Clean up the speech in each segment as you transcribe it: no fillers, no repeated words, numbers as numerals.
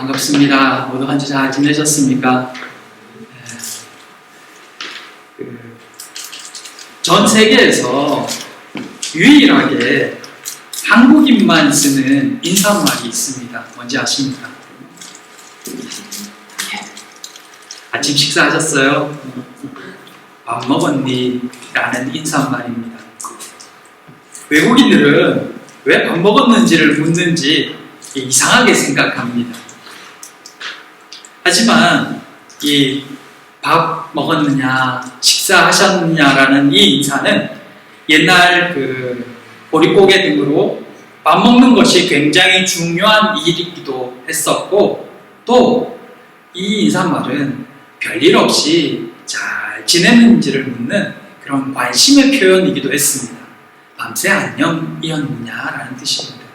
반갑습니다. 모두 한 주 잘 지내셨습니까? 전 세계에서 유일하게 한국인만 쓰는 인사말이 있습니다. 뭔지 아십니까? 아침 식사하셨어요? 밥 먹었니? 라는 인사말입니다. 외국인들은 왜 밥 먹었는지를 묻는지 이상하게 생각합니다. 하지만 이 밥 먹었느냐, 식사하셨느냐라는 이 인사는 옛날 보릿고개 등으로 밥 먹는 것이 굉장히 중요한 일이기도 했었고, 또 이 인사말은 별일 없이 잘 지냈는지를 묻는 그런 관심의 표현이기도 했습니다. 밤새 안녕이었느냐라는 뜻입니다.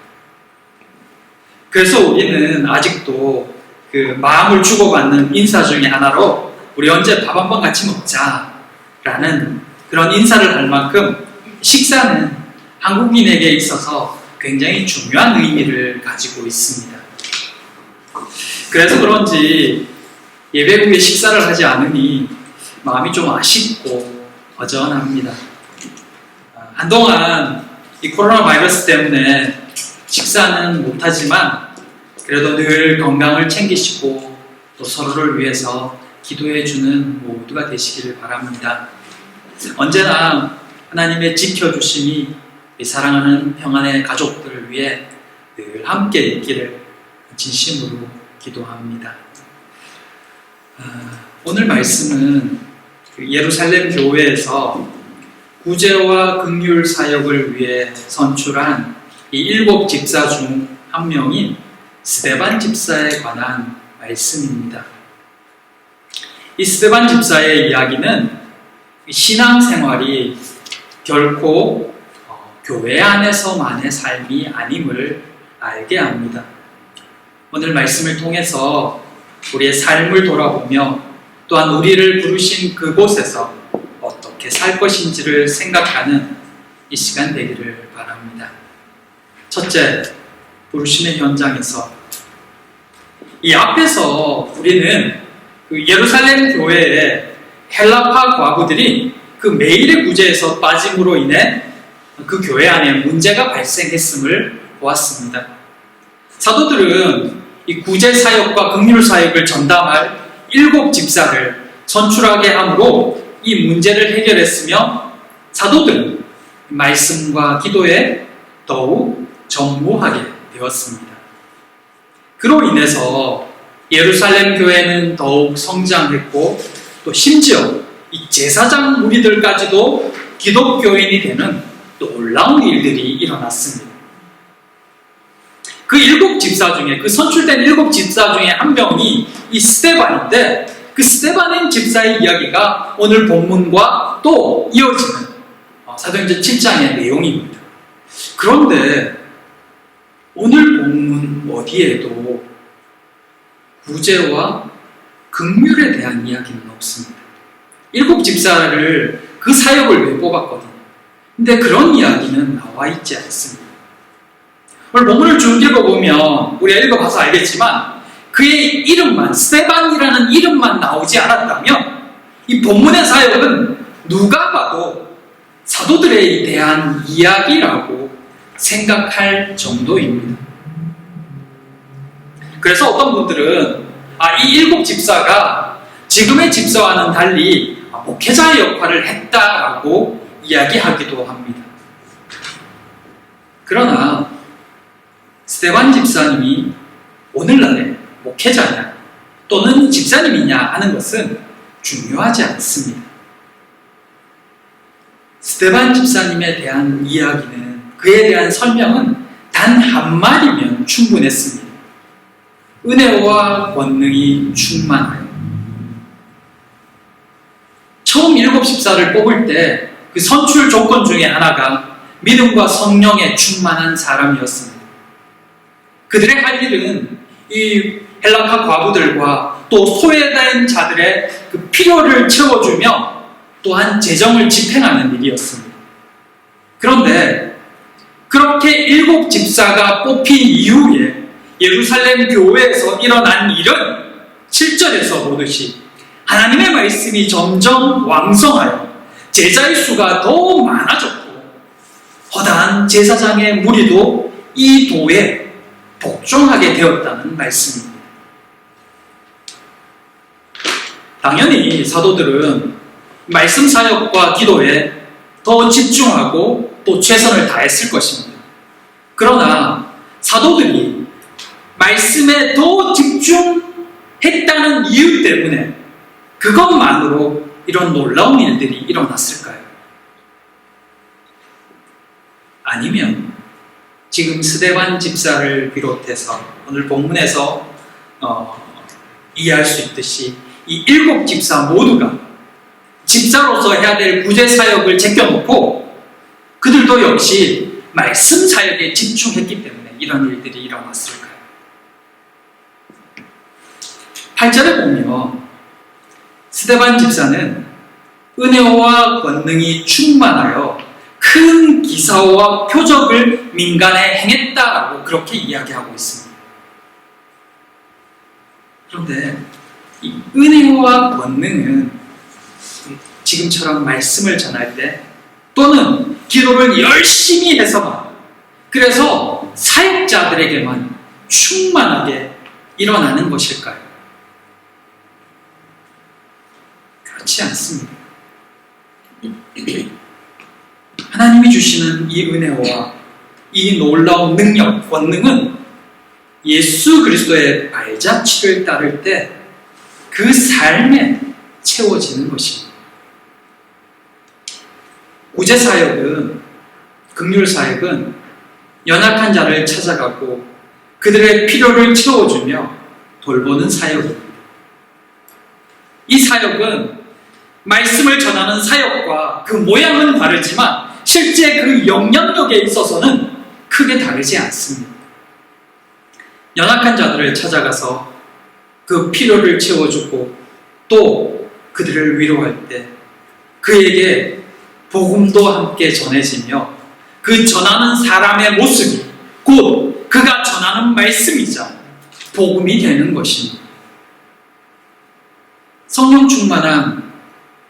그래서 우리는 아직도 마음을 주고받는 인사 중에 하나로 우리 언제 밥 한번 같이 먹자라는 그런 인사를 할 만큼 식사는 한국인에게 있어서 굉장히 중요한 의미를 가지고 있습니다. 그래서 그런지 예배국에 식사를 하지 않으니 마음이 좀 아쉽고 허전합니다. 한동안 이 코로나 바이러스 때문에 식사는 못하지만 그래도 늘 건강을 챙기시고 또 서로를 위해서 기도해주는 모두가 되시기를 바랍니다. 언제나 하나님의 지켜주심이 사랑하는 평안의 가족들을 위해 늘 함께 있기를 진심으로 기도합니다. 오늘 말씀은 예루살렘 교회에서 구제와 긍휼 사역을 위해 선출한 이 7 집사 중 한 명인 스데반 집사에 관한 말씀입니다. 이 스데반 집사의 이야기는 신앙생활이 결코 교회 안에서만의 삶이 아님을 알게 합니다. 오늘 말씀을 통해서 우리의 삶을 돌아보며 또한 우리를 부르신 그곳에서 어떻게 살 것인지를 생각하는 이 시간 되기를 바랍니다. 첫째, 부르심의 현장에서 이 앞에서 우리는 예루살렘 교회의 헬라파 과부들이 매일의 구제에서 빠짐으로 인해 그 교회 안에 문제가 발생했음을 보았습니다. 사도들은 이 구제 사역과 긍휼 사역을 전담할 7 집사를 선출하게 함으로 이 문제를 해결했으며 사도들은 말씀과 기도에 더욱 전무하게 되었습니다. 그로 인해서 예루살렘 교회는 더욱 성장했고 또 심지어 이 제사장 무리들까지도 기독교인이 되는 놀라운 일들이 일어났습니다. 그 7 집사 중에 선출된 7 집사 중에 한 명이 이 스데반인데 그 스데반 집사의 이야기가 오늘 본문과 또 이어지는 사도행전 7장의 내용입니다. 그런데 오늘 본문 어디에도 구제와 긍휼에 대한 이야기는 없습니다. 7 집사를 그 사역을 왜 뽑았거든요. 근데 그런 이야기는 나와 있지 않습니다. 오늘 본문을 쭉 읽어보면 우리가 읽어봐서 알겠지만 그의 이름만, 스데반이라는 이름만 나오지 않았다면 이 본문의 사역은 누가 봐도 사도들에 대한 이야기라고 생각할 정도입니다. 그래서 어떤 분들은 이 7 집사가 지금의 집사와는 달리 목회자의 역할을 했다라고 이야기하기도 합니다. 그러나 스데반 집사님이 오늘날의 목회자냐 또는 집사님이냐 하는 것은 중요하지 않습니다. 스데반 집사님에 대한 이야기는 그에 대한 설명은 단 한마디면 충분했습니다. 은혜와 권능이 충만하여. 처음 7 집사를 뽑을 때 그 선출 조건 중에 하나가 믿음과 성령에 충만한 사람이었습니다. 그들의 할 일은 이 헬라파 과부들과 또 소외된 자들의 그 필요를 채워주며 또한 재정을 집행하는 일이었습니다. 그런데 그렇게 7 집사가 뽑힌 이후에 예루살렘 교회에서 일어난 일은 7절에서 보듯이 하나님의 말씀이 점점 왕성하여 제자의 수가 더 많아졌고 허다한 제사장의 무리도 이 도에 복종하게 되었다는 말씀입니다. 당연히 사도들은 말씀 사역과 기도에 더 집중하고 또 최선을 다했을 것입니다. 그러나 사도들이 말씀에 더 집중했다는 이유 때문에 그것만으로 이런 놀라운 일들이 일어났을까요? 아니면 지금 스데반 집사를 비롯해서 오늘 본문에서 이해할 수 있듯이 이 7 집사 모두가 집사로서 해야 될 구제 사역을 제껴놓고 그들도 역시 말씀 사역에 집중했기 때문에 이런 일들이 일어났을까요? 8절에 보면 스데반 집사는 은혜와 권능이 충만하여 큰 기사와 표적을 민간에 행했다라고 그렇게 이야기하고 있습니다. 그런데 이 은혜와 권능은 지금처럼 말씀을 전할 때 또는 기도를 열심히 해서만 그래서 사역자들에게만 충만하게 일어나는 것일까요? 그렇지 않습니다. 하나님이 주시는 이 은혜와 이 놀라운 능력, 권능은 예수 그리스도의 발자취를 따를 때 그 삶에 채워지는 것입니다. 구제사역은, 긍휼사역은 연약한 자를 찾아가고 그들의 필요를 채워주며 돌보는 사역입니다. 이 사역은 말씀을 전하는 사역과 그 모양은 다르지만 실제 그 영향력에 있어서는 크게 다르지 않습니다. 연약한 자들을 찾아가서 그 필요를 채워주고 또 그들을 위로할 때 그에게 복음도 함께 전해지며 그 전하는 사람의 모습이 곧 그가 전하는 말씀이자 복음이 되는 것입니다. 성령 충만한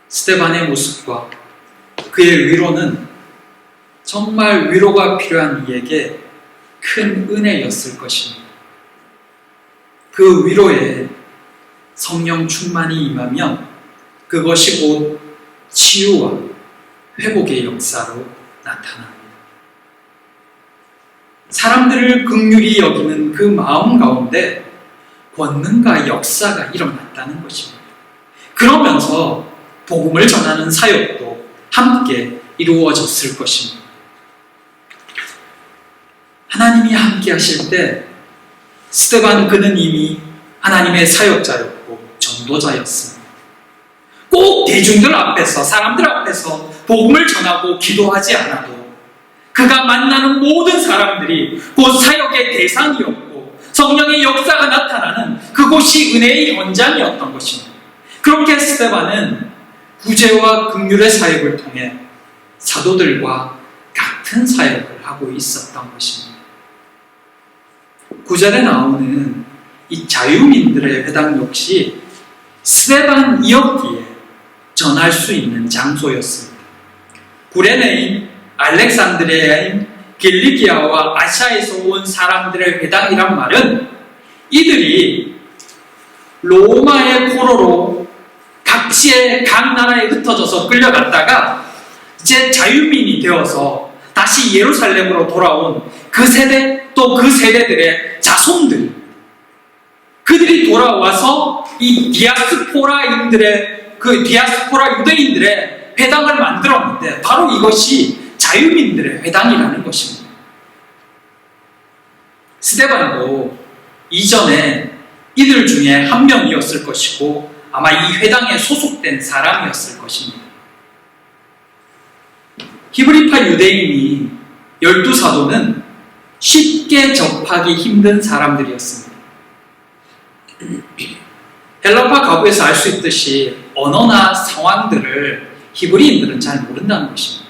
스데반의 모습과 그의 위로는 정말 위로가 필요한 이에게 큰 은혜였을 것입니다. 그 위로에 성령 충만이 임하면 그것이 곧 치유와 회복의 역사로 나타납니다. 사람들을 긍휼히 여기는 그 마음 가운데 권능과 역사가 일어났다는 것입니다. 그러면서 복음을 전하는 사역도 함께 이루어졌을 것입니다. 하나님이 함께 하실 때 스데반 그는 이미 하나님의 사역자였고 전도자였습니다. 꼭 대중들 앞에서 사람들 앞에서 복음을 전하고 기도하지 않아도 그가 만나는 모든 사람들이 곧 사역의 대상이었고 성령의 역사가 나타나는 그곳이 은혜의 현장이었던 것입니다. 그렇게 스데반은 구제와 긍휼의 사역을 통해 사도들과 같은 사역을 하고 있었던 것입니다. 9절에 나오는 이 자유민들의 회당 역시 스데반이었기에 전할 수 있는 장소였습니다. 구레네인, 알렉산드리아인, 길리기아와 아시아에서 온 사람들의 회당이란 말은 이들이 로마의 포로로 각지의 각 나라에 흩어져서 끌려갔다가 이제 자유민이 되어서 다시 예루살렘으로 돌아온 그 세대 또 그 세대들의 자손들 그들이 돌아와서 이 디아스포라 유대인들의 회당을 만들었는데 바로 이것이 자유민들의 회당이라는 것입니다. 스데반도 이전에 이들 중에 한 명이었을 것이고 아마 이 회당에 소속된 사람이었을 것입니다. 히브리파 유대인이 12사도는 쉽게 접하기 힘든 사람들이었습니다. 헬라파 가부에서 알 수 있듯이 언어나 상황들을 히브리인들은 잘 모른다는 것입니다.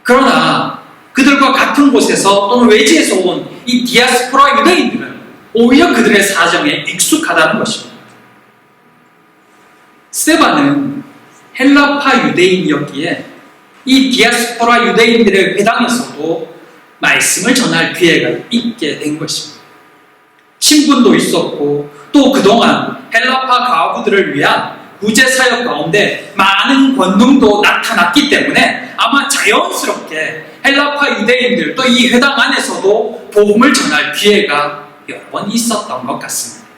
그러나 그들과 같은 곳에서 또는 외지에서 온 이 디아스포라 유대인들은 오히려 그들의 사정에 익숙하다는 것입니다. 스데반은 헬라파 유대인이었기에 이 디아스포라 유대인들의 회당에서도 말씀을 전할 기회가 있게 된 것입니다. 신분도 있었고 또 그동안 헬라파 가부들을 위한 구제 사역 가운데 많은 권능도 나타났기 때문에 아마 자연스럽게 헬라파 유대인들 또 이 회당 안에서도 복음을 전할 기회가 여러 번 있었던 것 같습니다.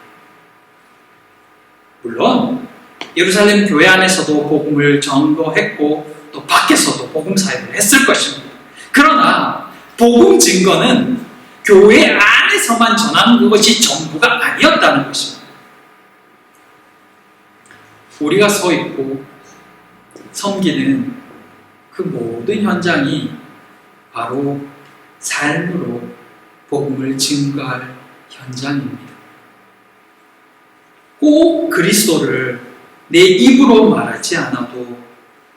물론 예루살렘 교회 안에서도 복음을 전거했고 또 밖에서도 복음 사역을 했을 것입니다. 그러나 복음 증거는 교회 안에서만 전하는 것이 전부가 아니었다는 것입니다. 우리가 서 있고 섬기는 그 모든 현장이 바로 삶으로 복음을 증거할 현장입니다. 꼭 그리스도를 내 입으로 말하지 않아도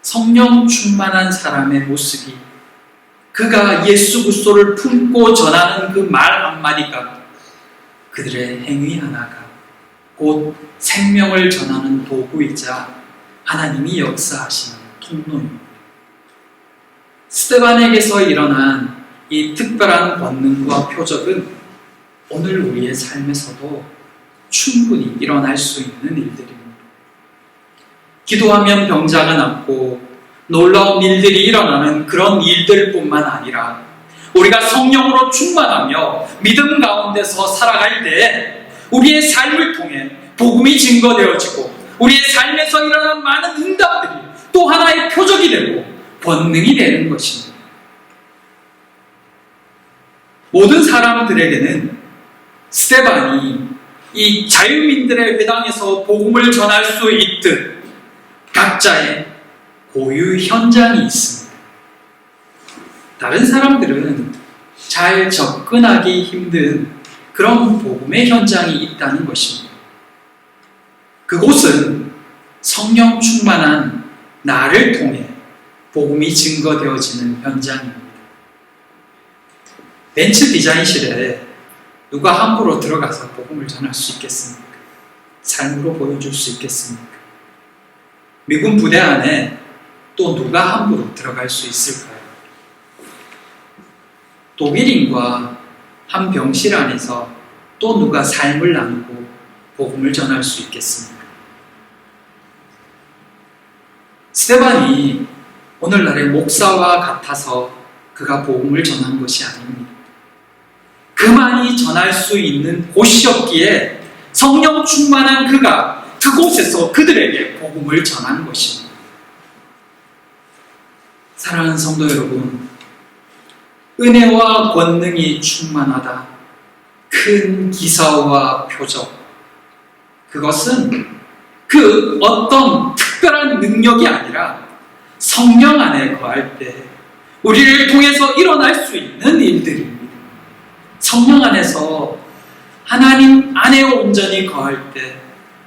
성령 충만한 사람의 모습이 그가 예수 그리스도를 품고 전하는 그 말 한마디가 그들의 행위 하나가 곧 생명을 전하는 도구이자 하나님이 역사하시는 통로입니다. 스데반에게서 일어난 이 특별한 권능과 표적은 오늘 우리의 삶에서도 충분히 일어날 수 있는 일들입니다. 기도하면 병자가 낫고 놀라운 일들이 일어나는 그런 일들뿐만 아니라 우리가 성령으로 충만하며 믿음 가운데서 살아갈 때에 우리의 삶을 통해 복음이 증거되어지고 우리의 삶에서 일어난 많은 응답들이 또 하나의 표적이 되고 권능이 되는 것입니다. 모든 사람들에게는 스데반이 이 자유민들의 회당에서 복음을 전할 수 있듯 각자의 고유 현장이 있습니다. 다른 사람들은 잘 접근하기 힘든 그런 복음의 현장이 있다는 것입니다. 그곳은 성령 충만한 나를 통해 복음이 증거되어지는 현장입니다. 벤츠 디자인실에 누가 함부로 들어가서 복음을 전할 수 있겠습니까? 삶으로 보여줄 수 있겠습니까? 미군 부대 안에 또 누가 함부로 들어갈 수 있을까요? 독일인과 한 병실 안에서 또 누가 삶을 나누고 복음을 전할 수 있겠습니까? 스데반이 오늘날의 목사와 같아서 그가 복음을 전한 것이 아닙니다. 그만이 전할 수 있는 곳이었기에 성령 충만한 그가 그곳에서 그들에게 복음을 전한 것입니다. 사랑하는 성도 여러분, 은혜와 권능이 충만하다. 큰 기사와 표적. 그것은 그 어떤 특별한 능력이 아니라 성령 안에 거할 때 우리를 통해서 일어날 수 있는 일들입니다. 성령 안에서 하나님 안에 온전히 거할 때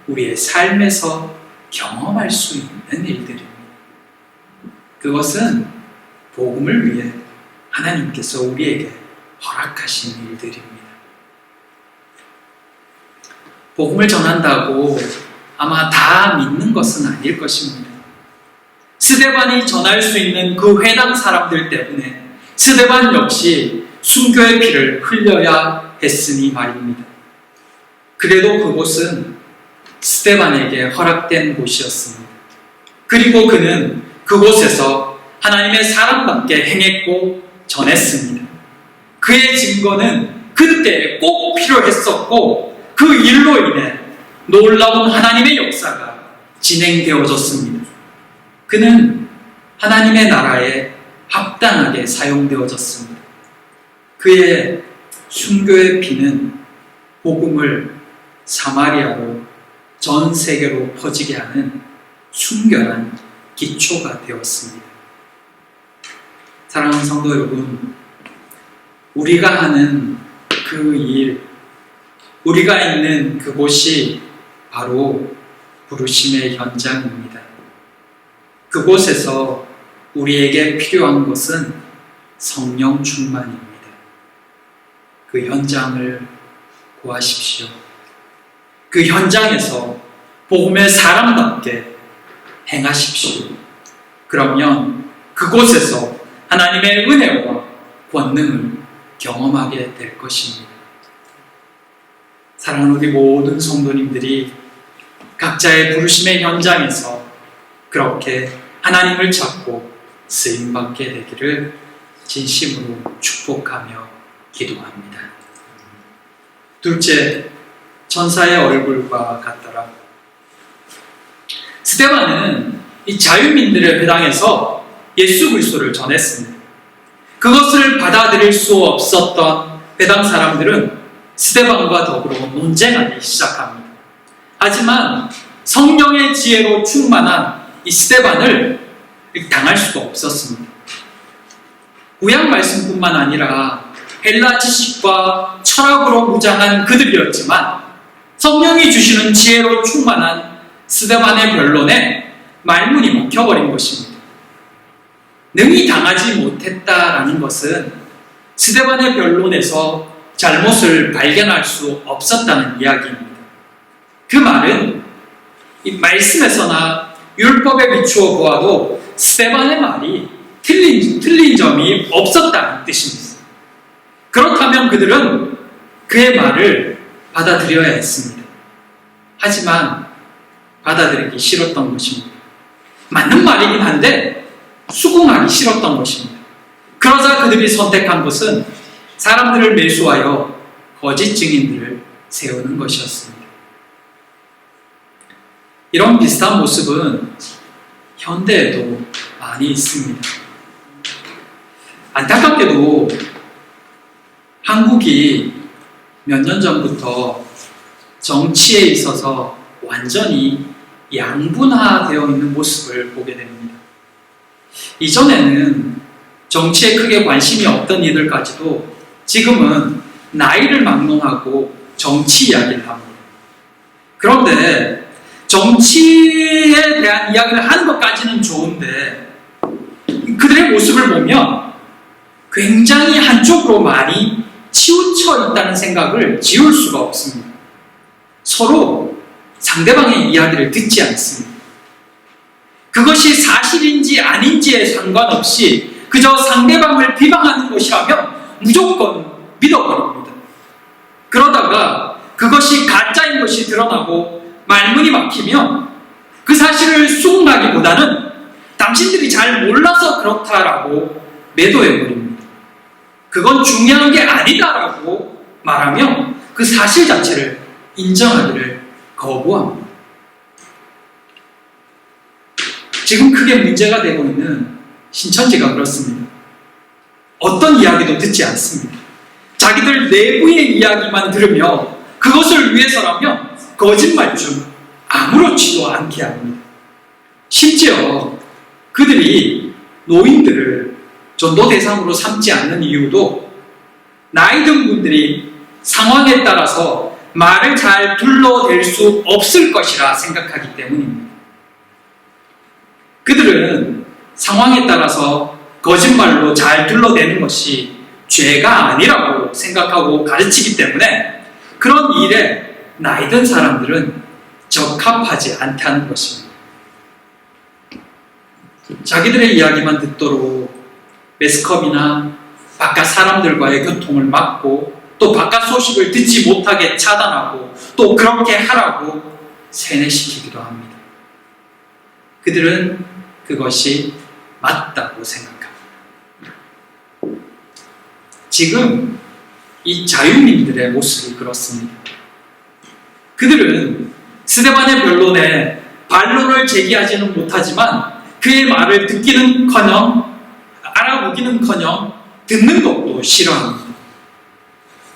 우리의 삶에서 경험할 수 있는 일들입니다. 그것은 복음을 위해 하나님께서 우리에게 허락하신 일들입니다. 복음을 전한다고 아마 다 믿는 것은 아닐 것입니다. 스데반이 전할 수 있는 그 회당 사람들 때문에 스데반 역시 순교의 피를 흘려야 했으니 말입니다. 그래도 그곳은 스데반에게 허락된 곳이었습니다. 그리고 그는 그곳에서 하나님의 사람답게 행했고 전했습니다. 그의 증거는 그때 꼭 필요했었고 그 일로 인해 놀라운 하나님의 역사가 진행되어졌습니다. 그는 하나님의 나라에 합당하게 사용되어졌습니다. 그의 순교의 피는 복음을 사마리아로 전 세계로 퍼지게 하는 순결한 기초가 되었습니다. 사랑하는 성도 여러분, 우리가 하는 그 일, 우리가 있는 그곳이 바로 부르심의 현장입니다. 그곳에서 우리에게 필요한 것은 성령 충만입니다. 그 현장을 구하십시오. 그 현장에서 복음의 사람답게 행하십시오. 그러면 그곳에서 하나님의 은혜와 권능을 경험하게 될 것입니다. 사랑하는 우리 모든 성도님들이 각자의 부르심의 현장에서 그렇게 하나님을 찾고 쓰임받게 되기를 진심으로 축복하며 기도합니다. 둘째, 천사의 얼굴과 같더라. 스데반은 이 자유민들의 회당에서 예수 그리스도를 전했습니다. 그것을 받아들일 수 없었던 회당 사람들은 스데반과 더불어 논쟁하기 시작합니다. 하지만 성령의 지혜로 충만한 이 스데반을 당할 수가 없었습니다. 구약 말씀뿐만 아니라 헬라 지식과 철학으로 무장한 그들이었지만 성령이 주시는 지혜로 충만한 스데반의 변론에 말문이 막혀버린 것입니다. 능히 당하지 못했다라는 것은 스데반의 변론에서 잘못을 발견할 수 없었다는 이야기입니다. 그 말은 이 말씀에서나 율법에 비추어 보아도 스데반의 말이 틀린 점이 없었다는 뜻입니다. 그렇다면 그들은 그의 말을 받아들여야 했습니다. 하지만 받아들이기 싫었던 것입니다. 맞는 말이긴 한데 수긍하기 싫었던 것입니다. 그러자 그들이 선택한 것은 사람들을 매수하여 거짓 증인들을 세우는 것이었습니다. 이런 비슷한 모습은 현대에도 많이 있습니다. 안타깝게도 한국이 몇 년 전부터 정치에 있어서 완전히 양분화되어 있는 모습을 보게 됩니다. 이전에는 정치에 크게 관심이 없던 이들까지도 지금은 나이를 막론하고 정치 이야기를 합니다. 그런데 정치에 대한 이야기를 하는 것까지는 좋은데 그들의 모습을 보면 굉장히 한쪽으로 많이 치우쳐 있다는 생각을 지울 수가 없습니다. 서로 상대방의 이야기를 듣지 않습니다. 그것이 사실인지 아닌지에 상관없이 그저 상대방을 비방하는 것이라면 무조건 믿어버립니다. 그러다가 그것이 가짜인 것이 드러나고 말문이 막히면 그 사실을 수긍하기보다는 당신들이 잘 몰라서 그렇다라고 매도해버립니다. 그건 중요한 게 아니다라고 말하며 그 사실 자체를 인정하기를 거부합니다. 지금 크게 문제가 되고 있는 신천지가 그렇습니다. 어떤 이야기도 듣지 않습니다. 자기들 내부의 이야기만 들으며 그것을 위해서라면 거짓말 중 아무렇지도 않게 합니다. 심지어 그들이 노인들을 전도 대상으로 삼지 않는 이유도 나이 든 분들이 상황에 따라서 말을 잘 둘러댈 수 없을 것이라 생각하기 때문입니다. 그들은 상황에 따라서 거짓말로 잘 둘러대는 것이 죄가 아니라고 생각하고 가르치기 때문에 그런 일에 나이 든 사람들은 적합하지 않다는 것입니다. 자기들의 이야기만 듣도록 매스컴이나 바깥 사람들과의 교통을 막고 또 바깥 소식을 듣지 못하게 차단하고 또 그렇게 하라고 세뇌시키기도 합니다. 그들은 그것이 맞다고 생각합니다. 지금 이 자유민들의 모습이 그렇습니다. 그들은 스데반의 변론에 반론을 제기하지는 못하지만 그의 말을 듣기는커녕 알아보기는커녕 듣는 것도 싫어합니다.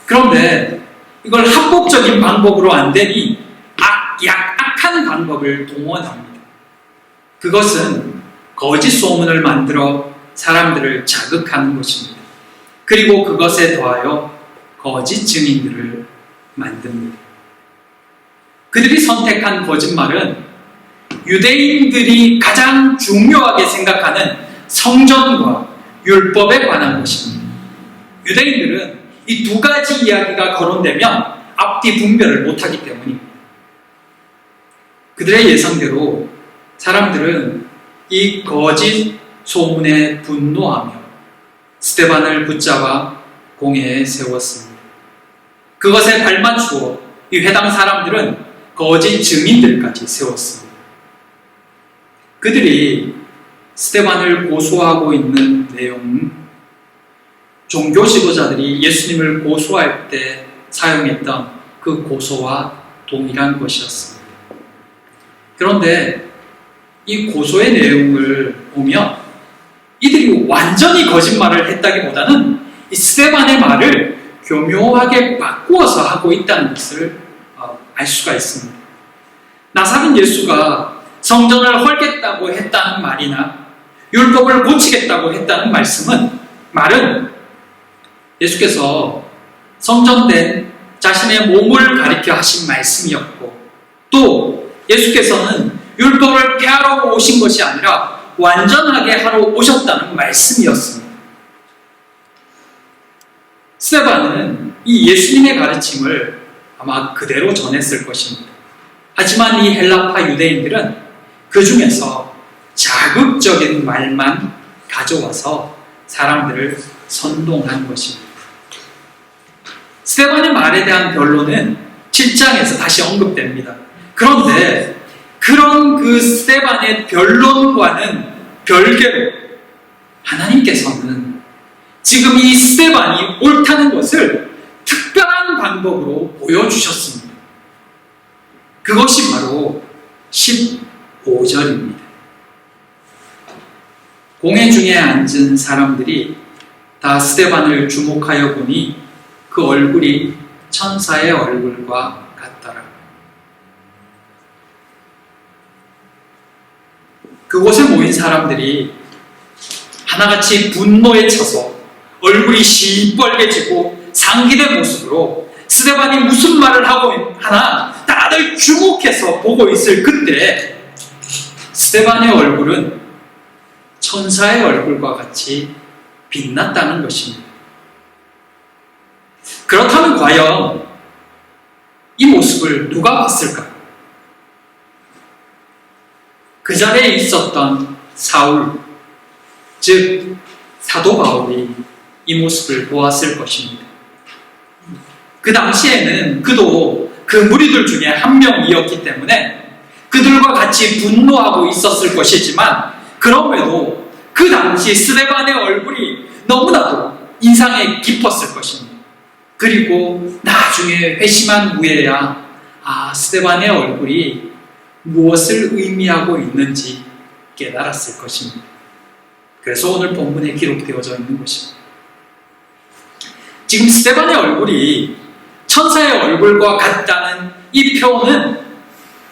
그런데 이걸 합법적인 방법으로 안 되니 악한 방법을 동원합니다. 그것은 거짓 소문을 만들어 사람들을 자극하는 것입니다. 그리고 그것에 더하여 거짓 증인들을 만듭니다. 그들이 선택한 거짓말은 유대인들이 가장 중요하게 생각하는 성전과 율법에 관한 것입니다. 유대인들은 이 두 가지 이야기가 거론되면 앞뒤 분별을 못하기 때문입니다. 그들의 예상대로 사람들은 이 거짓 소문에 분노하며 스데반을 붙잡아 공회에 세웠습니다. 그것에 발맞추어 이 회당 사람들은 거짓 증인들까지 세웠습니다. 그들이 스데반을 고소하고 있는 내용은 종교 지도자들이 예수님을 고소할 때 사용했던 그 고소와 동일한 것이었습니다. 그런데 이 고소의 내용을 보면 이들이 완전히 거짓말을 했다기보다는 이 스데반의 말을 교묘하게 바꾸어서 하고 있다는 것을 알 수가 있습니다. 나사렛 예수가 성전을 헐겠다고 했다는 말이나 율법을 고치겠다고 했다는 말은 예수께서 성전된 자신의 몸을 가리켜 하신 말씀이었고, 또 예수께서는 율법을 폐하러 오신 것이 아니라 완전하게 하러 오셨다는 말씀이었습니다. 스데반은 이 예수님의 가르침을 아마 그대로 전했을 것입니다. 하지만 이 헬라파 유대인들은 그 중에서 자극적인 말만 가져와서 사람들을 선동한 것입니다. 스데반의 말에 대한 변론은 7장에서 다시 언급됩니다. 그런데 그런 그 스데반의 변론과는 별개로 하나님께서는 지금 이 스데반이 옳다는 것을 특별한 방법으로 보여주셨습니다. 그것이 바로 15절입니다. 공회 중에 앉은 사람들이 다 스데반을 주목하여 보니 그 얼굴이 천사의 얼굴과 같더라. 그곳에 모인 사람들이 하나같이 분노에 차서 얼굴이 시뻘개지고 상기된 모습으로 스데반이 무슨 말을 하고 하나 다들 주목해서 보고 있을 그때 스데반의 얼굴은 천사의 얼굴과 같이 빛났다는 것입니다. 그렇다면 과연 이 모습을 누가 봤을까요? 그 자리에 있었던 사울, 즉 사도 바울이 이 모습을 보았을 것입니다. 그 당시에는 그도 그 무리들 중에 한 명이었기 때문에 그들과 같이 분노하고 있었을 것이지만, 그럼에도 그 당시 스데반의 얼굴이 너무나도 인상에 깊었을 것입니다. 그리고 나중에 회심한 후에야 스데반의 얼굴이 무엇을 의미하고 있는지 깨달았을 것입니다. 그래서 오늘 본문에 기록되어져 있는 것입니다. 지금 스데반의 얼굴이 천사의 얼굴과 같다는 이 표현은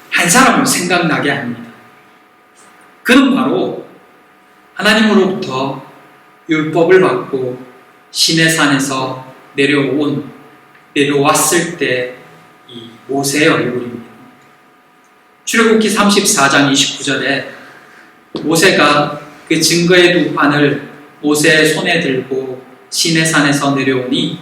한 사람을 생각나게 합니다. 그는 바로 하나님으로부터 율법을 받고 시내산에서 내려왔을 때 이 모세의 얼굴입니다. 출애굽기 34장 29절에 모세가 그 증거의 두 판을 모세의 손에 들고 시내산에서 내려오니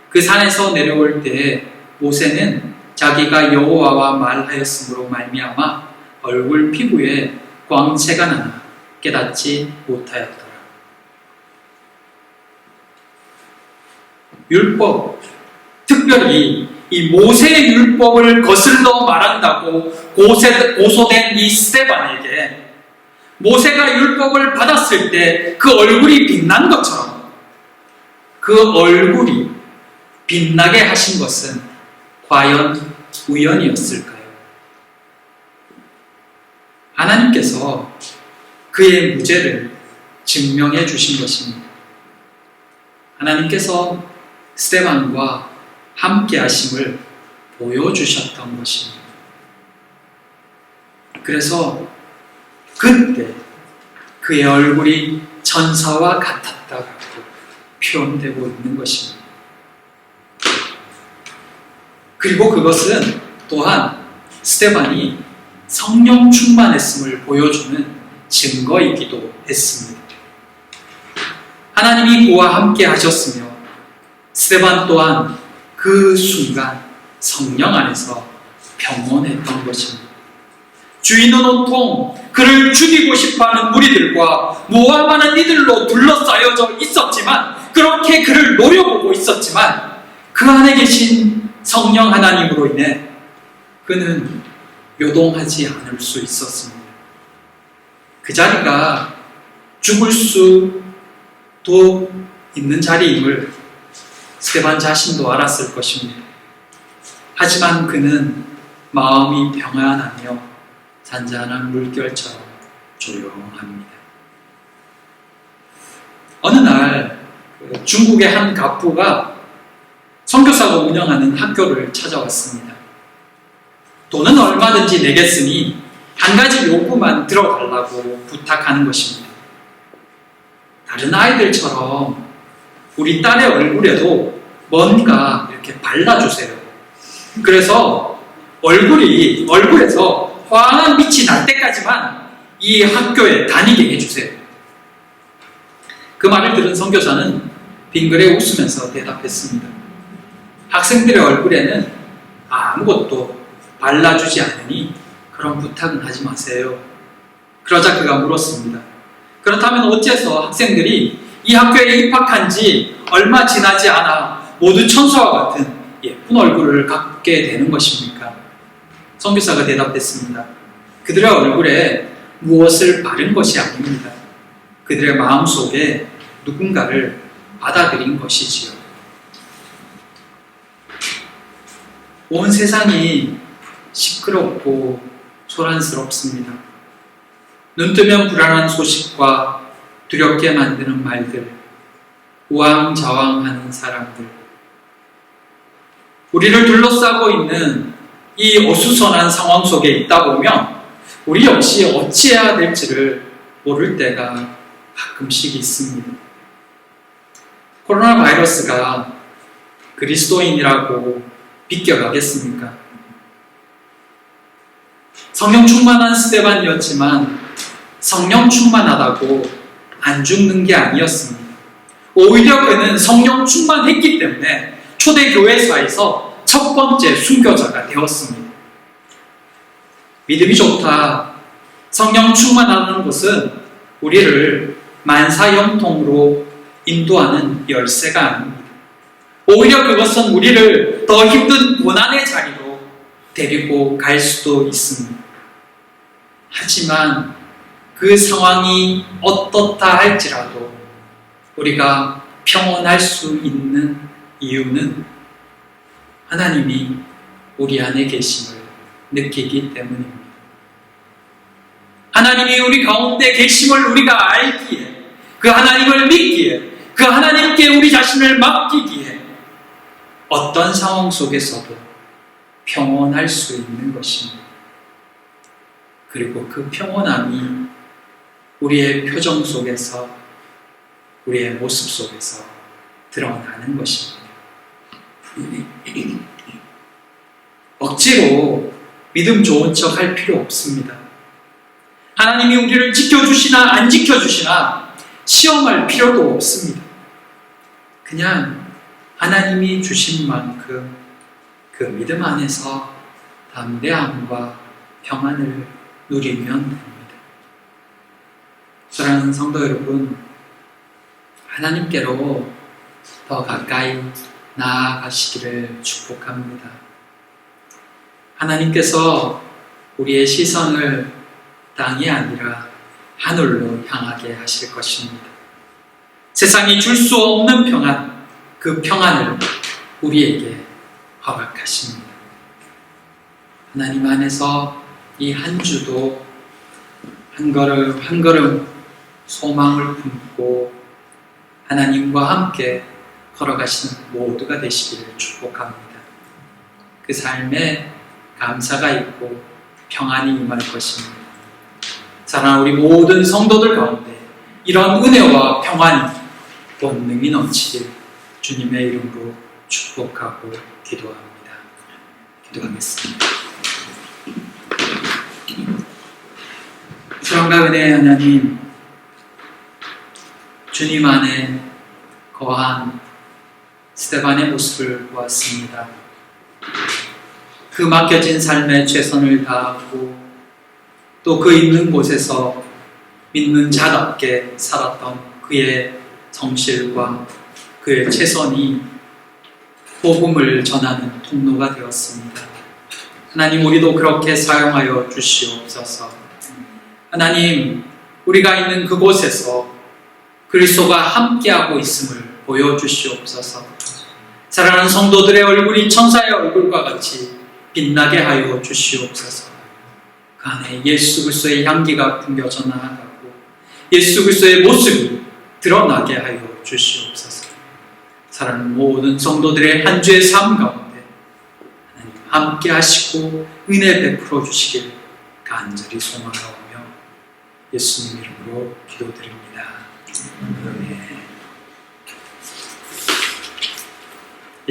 그 산에서 내려올 때에 모세는 자기가 여호와와 말하였으므로 말미암아 얼굴 피부에 광채가 나나 깨닫지 못하였더라. 율법, 특별히 이 모세의 율법을 거슬러 말한다고 고소된 이 스데반에게 모세가 율법을 받았을 때 그 얼굴이 빛난 것처럼 그 얼굴이 빛나게 하신 것은 과연 우연이었을까요? 하나님께서 그의 무죄를 증명해 주신 것입니다. 하나님께서 스데반과 함께 하심을 보여주셨던 것입니다. 그래서 그때 그의 얼굴이 천사와 같았다고 표현되고 있는 것입니다. 그리고 그것은 또한 스데반이 성령 충만했음을 보여주는 증거이기도 했습니다. 하나님이 그와 함께 하셨으며 스데반 또한 그 순간 성령 안에서 평온했던 것입니다. 주인은 온통 그를 죽이고 싶어하는 무리들과 모함하는 이들로 둘러싸여져 있었지만, 그렇게 그를 노려보고 있었지만, 그 안에 계신 성령 하나님으로 인해 그는 요동하지 않을 수 있었습니다. 그 자리가 죽을 수도 있는 자리임을 스데반 자신도 알았을 것입니다. 하지만 그는 마음이 평안하며 잔잔한 물결처럼 조용합니다. 어느 날 중국의 한 갑부가 선교사가 운영하는 학교를 찾아왔습니다. 돈은 얼마든지 내겠으니 한 가지 요구만 들어달라고 부탁하는 것입니다. 다른 아이들처럼 우리 딸의 얼굴에도 뭔가 이렇게 발라주세요. 그래서 얼굴에서 환한 빛이 날 때까지만 이 학교에 다니게 해주세요. 그 말을 들은 선교사는 빙그레 웃으면서 대답했습니다. 학생들의 얼굴에는 아무것도 발라주지 않으니 그런 부탁은 하지 마세요. 그러자 그가 물었습니다. 그렇다면 어째서 학생들이 이 학교에 입학한 지 얼마 지나지 않아 모두 천사와 같은 예쁜 얼굴을 갖게 되는 것입니까? 선교사가 대답했습니다. 그들의 얼굴에 무엇을 바른 것이 아닙니다. 그들의 마음속에 누군가를 받아들인 것이지요. 온 세상이 시끄럽고 소란스럽습니다. 눈 뜨면 불안한 소식과 두렵게 만드는 말들, 우왕좌왕하는 사람들, 우리를 둘러싸고 있는 이 어수선한 상황 속에 있다 보면 우리 역시 어찌해야 될지를 모를 때가 가끔씩 있습니다. 코로나 바이러스가 그리스도인이라고 비껴가겠습니까? 성령 충만한 스데반이었지만 성령 충만하다고 안 죽는 게 아니었습니다. 오히려 그는 성령 충만했기 때문에 초대교회사에서 첫 번째 순교자가 되었습니다. 믿음이 좋다, 성령 충만하는 것은 우리를 만사형통으로 인도하는 열쇠가 아닙니다. 오히려 그것은 우리를 더 힘든 고난의 자리로 데리고 갈 수도 있습니다. 하지만 그 상황이 어떻다 할지라도 우리가 평온할 수 있는 이유는 하나님이 우리 안에 계심을 느끼기 때문입니다. 하나님이 우리 가운데 계심을 우리가 알기에, 그 하나님을 믿기에, 그 하나님께 우리 자신을 맡기기에 어떤 상황 속에서도 평온할 수 있는 것입니다. 그리고 그 평온함이 우리의 표정 속에서, 우리의 모습 속에서 드러나는 것입니다. 억지로 믿음 좋은 척 할 필요 없습니다. 하나님이 우리를 지켜주시나 안 지켜주시나 시험할 필요도 없습니다. 그냥 하나님이 주신 만큼 그 믿음 안에서 담대함과 평안을 누리면 됩니다. 사랑하는 성도 여러분, 하나님께로 더 가까이 나아가시기를 축복합니다. 하나님께서 우리의 시선을 땅이 아니라 하늘로 향하게 하실 것입니다. 세상이 줄 수 없는 평안, 그 평안을 우리에게 허락하십니다. 하나님 안에서 이 한 주도 한 걸음 한 걸음 소망을 품고 하나님과 함께 걸어가시는 모두가 되시기를 축복합니다. 그 삶에 감사가 있고 평안이 임할 것입니다. 사랑하는 우리 모든 성도들 가운데 이런 은혜와 평안이 본능이 넘치길 주님의 이름으로 축복하고 기도합니다. 기도하겠습니다. 사랑과 은혜의 하나님, 주님 안에 거한 스데반의 모습을 보았습니다. 그 맡겨진 삶에 최선을 다하고 또 그 있는 곳에서 믿는 자답게 살았던 그의 성실과 그의 최선이 복음을 전하는 통로가 되었습니다. 하나님, 우리도 그렇게 사용하여 주시옵소서. 하나님, 우리가 있는 그곳에서 그리스도가 함께하고 있음을 보여주시옵소서. 사랑하는 성도들의 얼굴이 천사의 얼굴과 같이 빛나게 하여 주시옵소서. 그 안에 예수 그리스도의 향기가 풍겨져 나아가고 예수 그리스도의 모습이 드러나게 하여 주시옵소서. 사랑하는 모든 성도들의 한 주의 삶 가운데 하나님 함께 하시고 은혜 베풀어 주시길 간절히 소망하오며 예수님 이름으로 기도드립니다. 아멘.